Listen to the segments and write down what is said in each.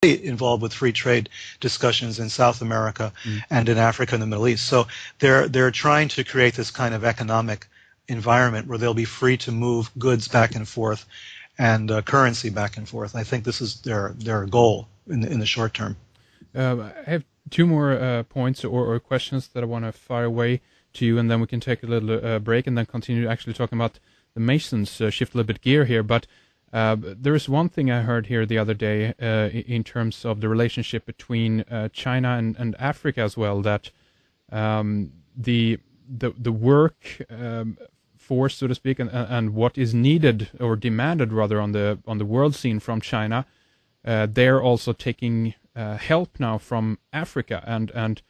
involved with free trade discussions in South America and in Africa and the Middle East. So they're trying to create this kind of economic environment where they'll be free to move goods back and forth and currency back and forth. I think this is their goal in the short term. I have two more points or questions that I want to fire away to you, and then we can take a little break and then continue actually talking about the Masons, shift a little bit gear here. But there is one thing I heard here the other day in terms of the relationship between China and Africa as well, that the work force, so to speak, and what is needed or demanded rather on the world scene from China, they're also taking help now from Africa. And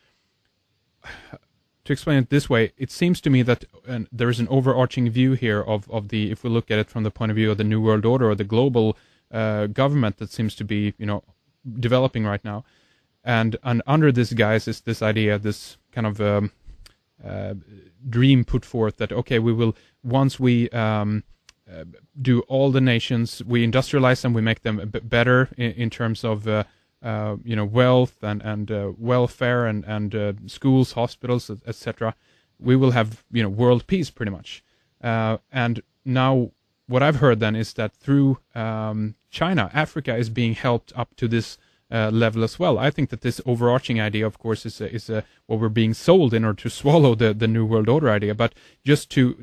to explain it this way, it seems to me that there is an overarching view here of the, if we look at it from the point of view of the New World Order or the global government that seems to be, developing right now. And under this guise is this idea, this kind of dream put forth that, okay, we will, once we do all the nations, we industrialize them, we make them better in terms of wealth and welfare and schools, hospitals, etc. We will have world peace pretty much. And now what I've heard then is that through China, Africa is being helped up to this level as well. I think that this overarching idea, of course, is what we're being sold in order to swallow the New World Order idea. But just to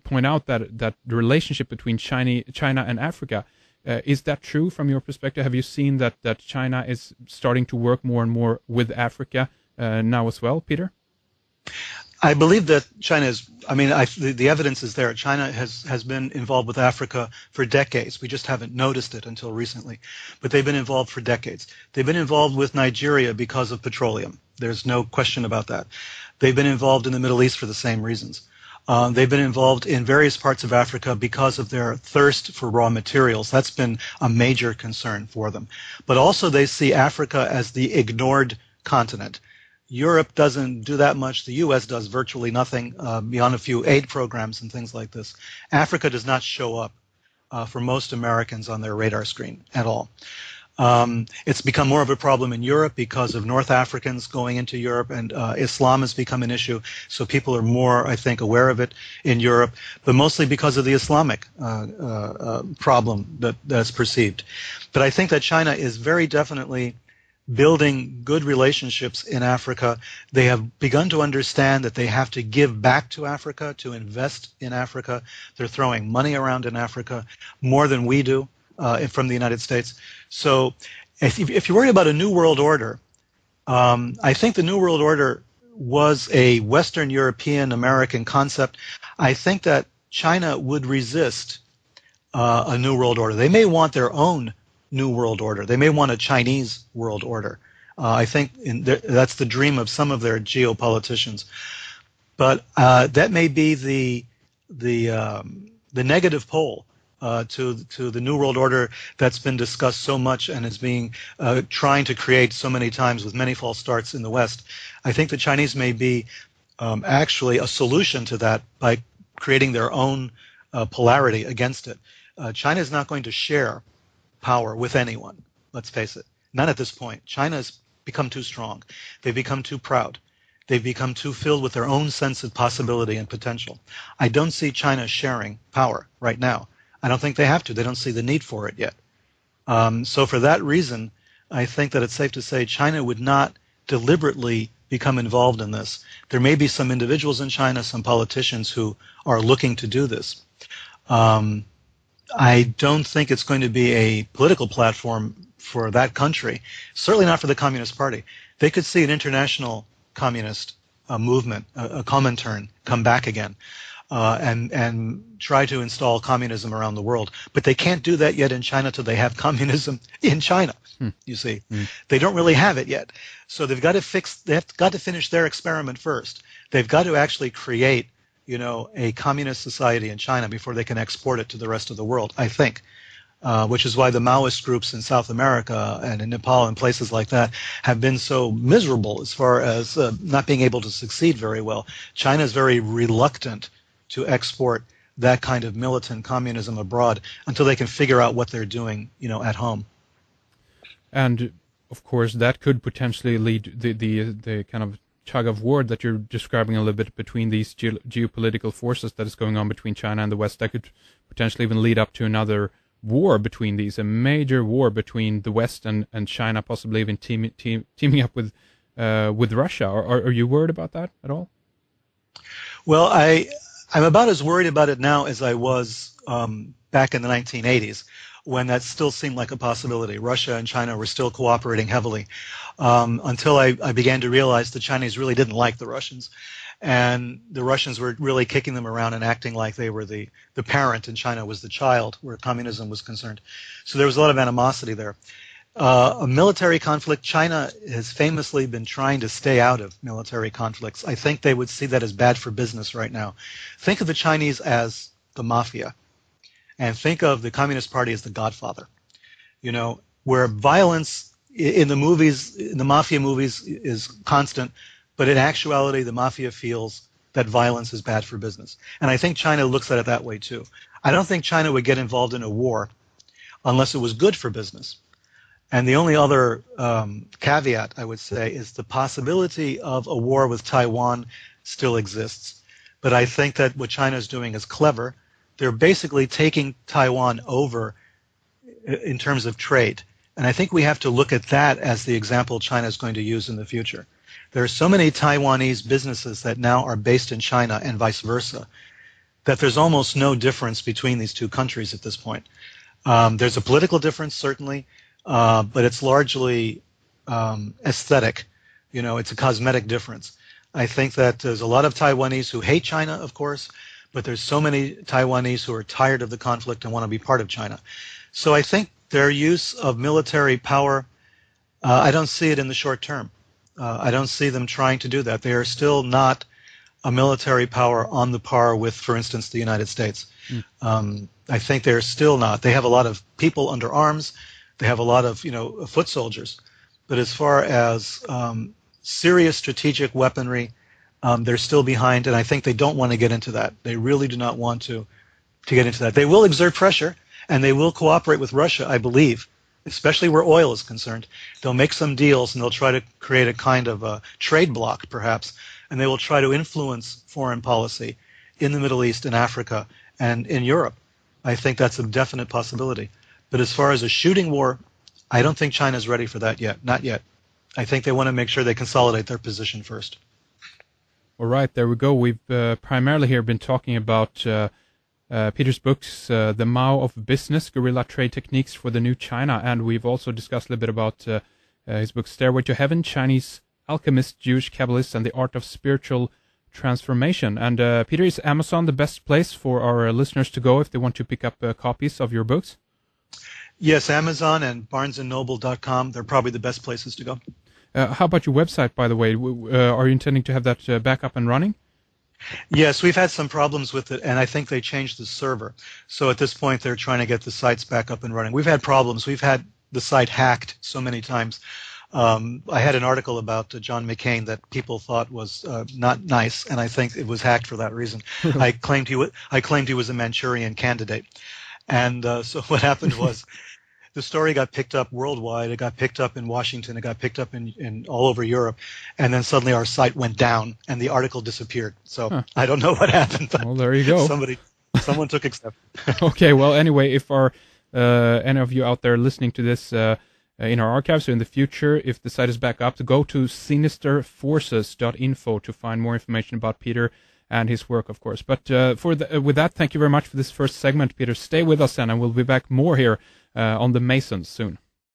point out that the relationship between China and Africa. Is that true from your perspective? Have you seen that China is starting to work more and more with Africa now as well, Peter? I believe that China is, the evidence is there. China has been involved with Africa for decades. We just haven't noticed it until recently. But they've been involved for decades. They've been involved with Nigeria because of petroleum. There's no question about that. They've been involved in the Middle East for the same reasons. They've been involved in various parts of Africa because of their thirst for raw materials. That's been a major concern for them. But also they see Africa as the ignored continent. Europe doesn't do that much. The U.S. does virtually nothing beyond a few aid programs and things like this. Africa does not show up for most Americans on their radar screen at all. It's become more of a problem in Europe because of North Africans going into Europe, and Islam has become an issue. So people are more, I think, aware of it in Europe, but mostly because of the Islamic problem that's perceived. But I think that China is very definitely building good relationships in Africa. They have begun to understand that they have to give back to Africa, to invest in Africa. They're throwing money around in Africa more than we do from the United States. So if you worry about a New World Order, I think the New World Order was a Western European American concept. I think that China would resist a New World Order. They may want their own New World Order. They may want a Chinese world order. I think that's the dream of some of their geopoliticians. But that may be the negative pole to the New World Order that's been discussed so much and is being trying to create so many times with many false starts in the West. I think the Chinese may be actually a solution to that by creating their own polarity against it. China is not going to share power with anyone, let's face it. Not at this point. China has become too strong. They've become too proud. They've become too filled with their own sense of possibility and potential. I don't see China sharing power right now. I don't think they have to. They don't see the need for it yet. So for that reason, I think that it's safe to say China would not deliberately become involved in this. There may be some individuals in China, some politicians who are looking to do this. I don't think it's going to be a political platform for that country, certainly not for the Communist Party. They could see an international communist movement, a Comintern, come back again and try to install communism around the world. But they can't do that yet in China till they have communism in China, you see. They don't really have it yet. So they've got to finish their experiment first. They've got to actually create a communist society in China before they can export it to the rest of the world, I think, which is why the Maoist groups in South America and in Nepal and places like that have been so miserable as far as not being able to succeed very well. China is very reluctant to export that kind of militant communism abroad until they can figure out what they're doing, at home. And of course, that could potentially lead the kind of tug of war that you're describing a little bit between these geopolitical forces that is going on between China and the West. That could potentially even lead up to another war between these, a major war between the West and China, possibly even teaming up with Russia. Are you worried about that at all? Well, I'm about as worried about it now as I was back in the 1980s, when that still seemed like a possibility. Russia and China were still cooperating heavily until I began to realize the Chinese really didn't like the Russians. And the Russians were really kicking them around and acting like they were the parent and China was the child where communism was concerned. So there was a lot of animosity there. A military conflict, China has famously been trying to stay out of military conflicts. I think they would see that as bad for business right now. Think of the Chinese as the mafia, and think of the Communist Party as the godfather. You know, where violence in the movies, in the mafia movies, is constant, but in actuality, the mafia feels that violence is bad for business. And I think China looks at it that way too. I don't think China would get involved in a war unless it was good for business. And the only other caveat, I would say, is the possibility of a war with Taiwan still exists. But I think that what China is doing is clever. They're basically taking Taiwan over in terms of trade. And I think we have to look at that as the example China is going to use in the future. There are so many Taiwanese businesses that now are based in China and vice versa, that there's almost no difference between these two countries at this point. There's a political difference, certainly, but it's largely aesthetic. You know, it's a cosmetic difference. I think that there's a lot of Taiwanese who hate China, of course, but there's so many Taiwanese who are tired of the conflict and want to be part of China. So I think their use of military power, I don't see it in the short term. I don't see them trying to do that. They are still not a military power on the par with, for instance, the United States. I think they're still not. They have a lot of people under arms. They have a lot of, foot soldiers. But as far as serious strategic weaponry, they're still behind, and I think they don't want to get into that. They really do not want to get into that. They will exert pressure, and they will cooperate with Russia, I believe, especially where oil is concerned. They'll make some deals, and they'll try to create a kind of a trade bloc, perhaps, and they will try to influence foreign policy in the Middle East, in Africa, and in Europe. I think that's a definite possibility. But as far as a shooting war, I don't think China's ready for that yet. Not yet. I think they want to make sure they consolidate their position first. All right, there we go. We've primarily here been talking about Peter's books, The Mao of Business, Guerrilla Trade Techniques for the New China, and we've also discussed a little bit about his book, Stairway to Heaven, Chinese Alchemist, Jewish Kabbalist, and the Art of Spiritual Transformation. And Peter, is Amazon the best place for our listeners to go if they want to pick up copies of your books? Yes, Amazon and BarnesandNoble.com, they're probably the best places to go. How about your website, by the way? Are you intending to have that back up and running? Yes, we've had some problems with it, and I think they changed the server. So at this point, they're trying to get the sites back up and running. We've had problems. We've had the site hacked so many times. I had an article about John McCain that people thought was not nice, and I think it was hacked for that reason. I claimed he was a Manchurian candidate. And so what happened was the story got picked up worldwide. It got picked up in Washington. It got picked up in all over Europe. And then suddenly our site went down and the article disappeared. So I don't know what happened. But well, there you go. Someone took exception. Okay. Well, anyway, if any of you out there listening to this in our archives or in the future, if the site is back up, to go to sinisterforces.info to find more information about Peter and his work, of course. But with that, thank you very much for this first segment, Peter. Stay with us, and we'll be back more here on the Masons soon.